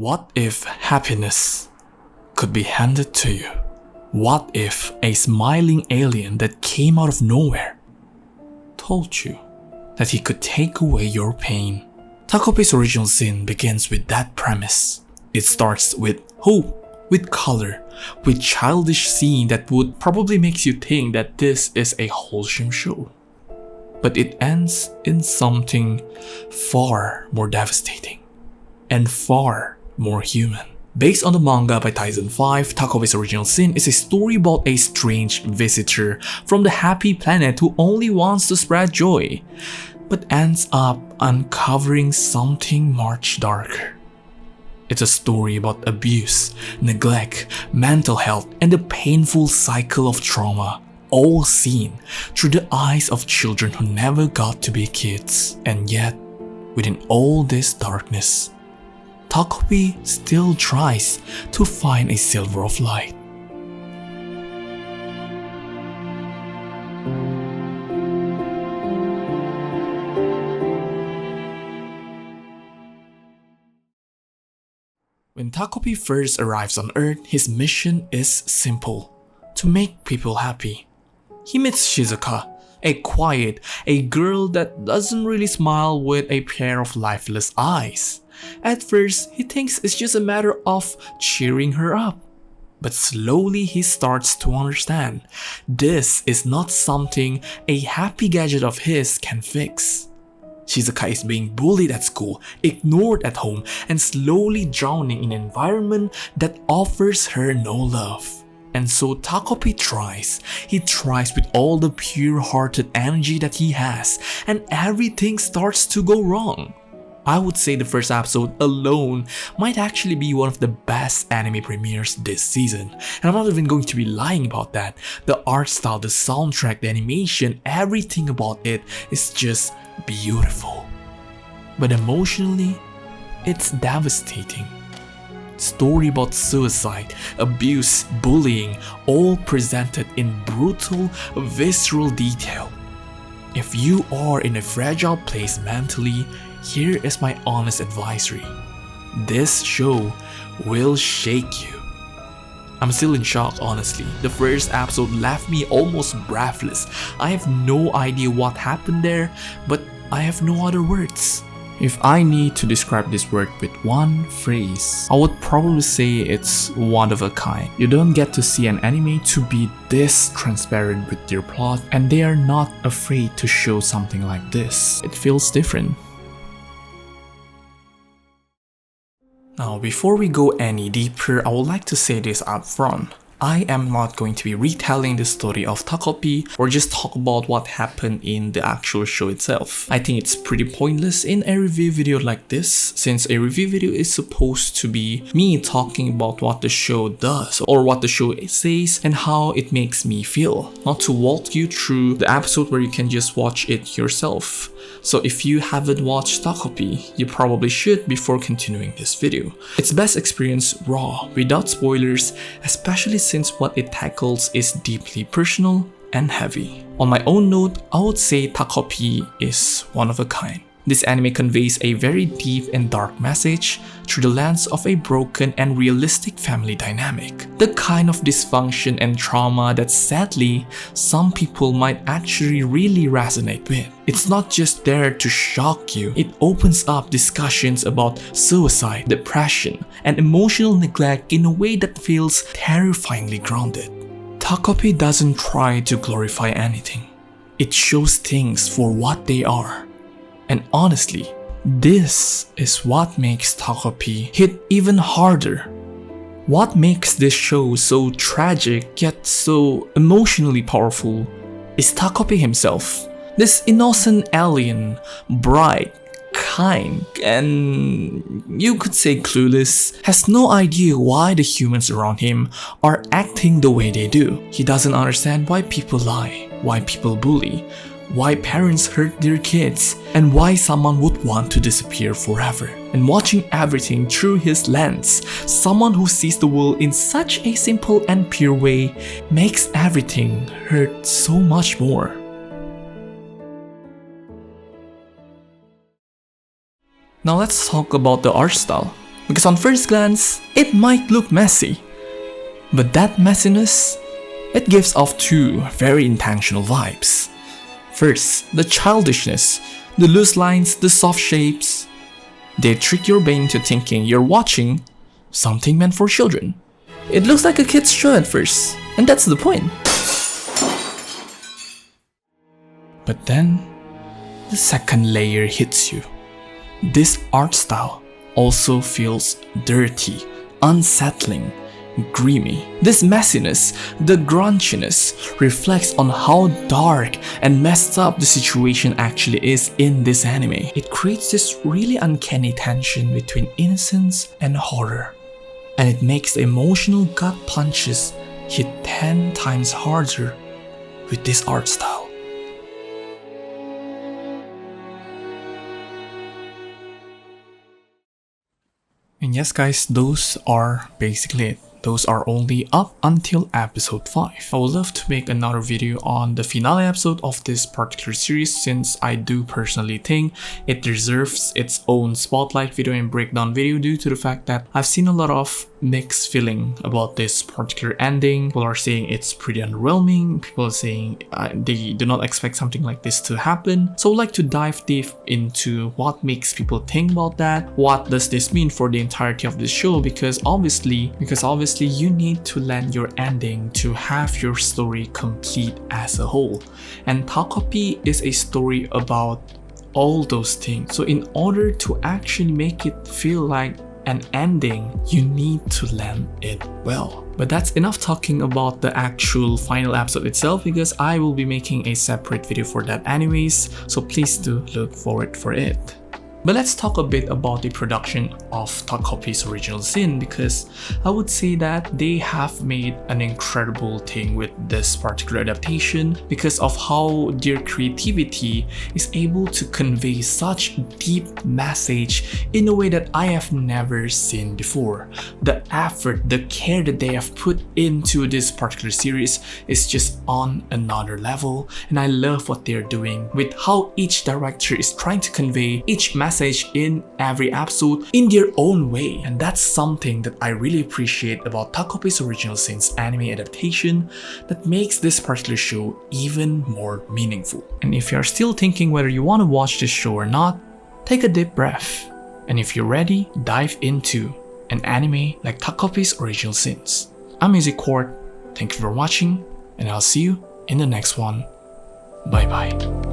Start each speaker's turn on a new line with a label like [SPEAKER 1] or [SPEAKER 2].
[SPEAKER 1] What if happiness could be handed to you? What if a smiling alien that came out of nowhere told you that he could take away your pain? Takopi's original sin begins with that premise. It starts with hope, with color, with childish scene that would probably make you think that this is a wholesome show. But it ends in something far more devastating and far more human. Based on the manga by Tyson 5, Takopi's original sin is a story about a strange visitor from the happy planet who only wants to spread joy, but ends up uncovering something much darker. It's a story about abuse, neglect, mental health, and the painful cycle of trauma, all seen through the eyes of children who never got to be kids. And yet, within all this darkness, Takopi still tries to find a silver of light. When Takopi first arrives on Earth, his mission is simple: to make people happy. He meets Shizuka, a quiet, a girl that doesn't really smile with a pair of lifeless eyes. At first, he thinks it's just a matter of cheering her up. But slowly he starts to understand this is not something a happy gadget of his can fix. Shizuka is being bullied at school, ignored at home, and slowly drowning in an environment that offers her no love. And so Takopi tries. He tries with all the pure-hearted energy that he has, and everything starts to go wrong. I would say the first episode alone might actually be one of the best anime premieres this season, and I'm not even going to be lying about that. The art style, the soundtrack, the animation, everything about it is just beautiful. But emotionally, it's devastating. Story about suicide, abuse, bullying, all presented in brutal, visceral detail. If you are in a fragile place mentally, here is my honest advisory. This show will shake you. I'm still in shock, honestly. The first episode left me almost breathless. I have no idea what happened there, but I have no other words. If I need to describe this work with one phrase, I would probably say it's one of a kind. You don't get to see an anime to be this transparent with their plot, and they are not afraid to show something like this. It feels different. Now, before we go any deeper, I would like to say this up front. I am not going to be retelling the story of Takopi or just talk about what happened in the actual show itself. I think it's pretty pointless in a review video like this, since a review video is supposed to be me talking about what the show does or what the show says and how it makes me feel, not to walk you through the episode where you can just watch it yourself. So if you haven't watched Takopi, you probably should before continuing this video. It's best experienced raw, without spoilers, especially since what it tackles is deeply personal and heavy. On my own note, I would say Takopi is one of a kind. This anime conveys a very deep and dark message through the lens of a broken and realistic family dynamic. The kind of dysfunction and trauma that sadly, some people might actually really resonate with. It's not just there to shock you, it opens up discussions about suicide, depression, and emotional neglect in a way that feels terrifyingly grounded. Takopi doesn't try to glorify anything. It shows things for what they are. And honestly, this is what makes Takopi hit even harder. What makes this show so tragic yet so emotionally powerful is Takopi himself. This innocent alien, bright, kind, and you could say clueless, has no idea why the humans around him are acting the way they do. He doesn't understand why people lie, why people bully, why parents hurt their kids, and why someone would want to disappear forever. And watching everything through his lens, someone who sees the world in such a simple and pure way makes everything hurt so much more. Now let's talk about the art style. Because on first glance, it might look messy, but that messiness, it gives off two very intentional vibes. First, the childishness, the loose lines, the soft shapes. They trick your brain into thinking you're watching something meant for children. It looks like a kid's show at first, and that's the point. But then, the second layer hits you. This art style also feels dirty, unsettling, grimy. This messiness, the grunchiness, reflects on how dark and messed up the situation actually is in this anime. It creates this really uncanny tension between innocence and horror, and it makes the emotional gut punches hit 10 times harder with this art style. And yes guys, those are basically it. Those are only up until episode 5. I would love to make another video on the finale episode of this particular series, since I do personally think it deserves its own spotlight video and breakdown video due to the fact that I've seen a lot of mixed feeling about this particular ending. People are saying it's pretty underwhelming, people are saying they do not expect something like this to happen. So I'd like to dive deep into what makes people think about that, what does this mean for the entirety of the show, because obviously you need to land your ending to have your story complete as a whole. And Takopi is a story about all those things. So in order to actually make it feel like an ending, you need to land it well. But that's enough talking about the actual final episode itself, because I will be making a separate video for that anyways, so please do look forward for it. But let's talk a bit about the production of Takopi's original sin, because I would say that they have made an incredible thing with this particular adaptation because of how their creativity is able to convey such deep message in a way that I have never seen before. The effort, the care that they have put into this particular series is just on another level, and I love what they're doing with how each director is trying to convey each message in every episode in their own way. And that's something that I really appreciate about Takopi's original sin's anime adaptation that makes this particular show even more meaningful. And if you're still thinking whether you want to watch this show or not, take a deep breath. And if you're ready, dive into an anime like Takopi's original sins. I'm Music Court, thank you for watching, and I'll see you in the next one. Bye bye.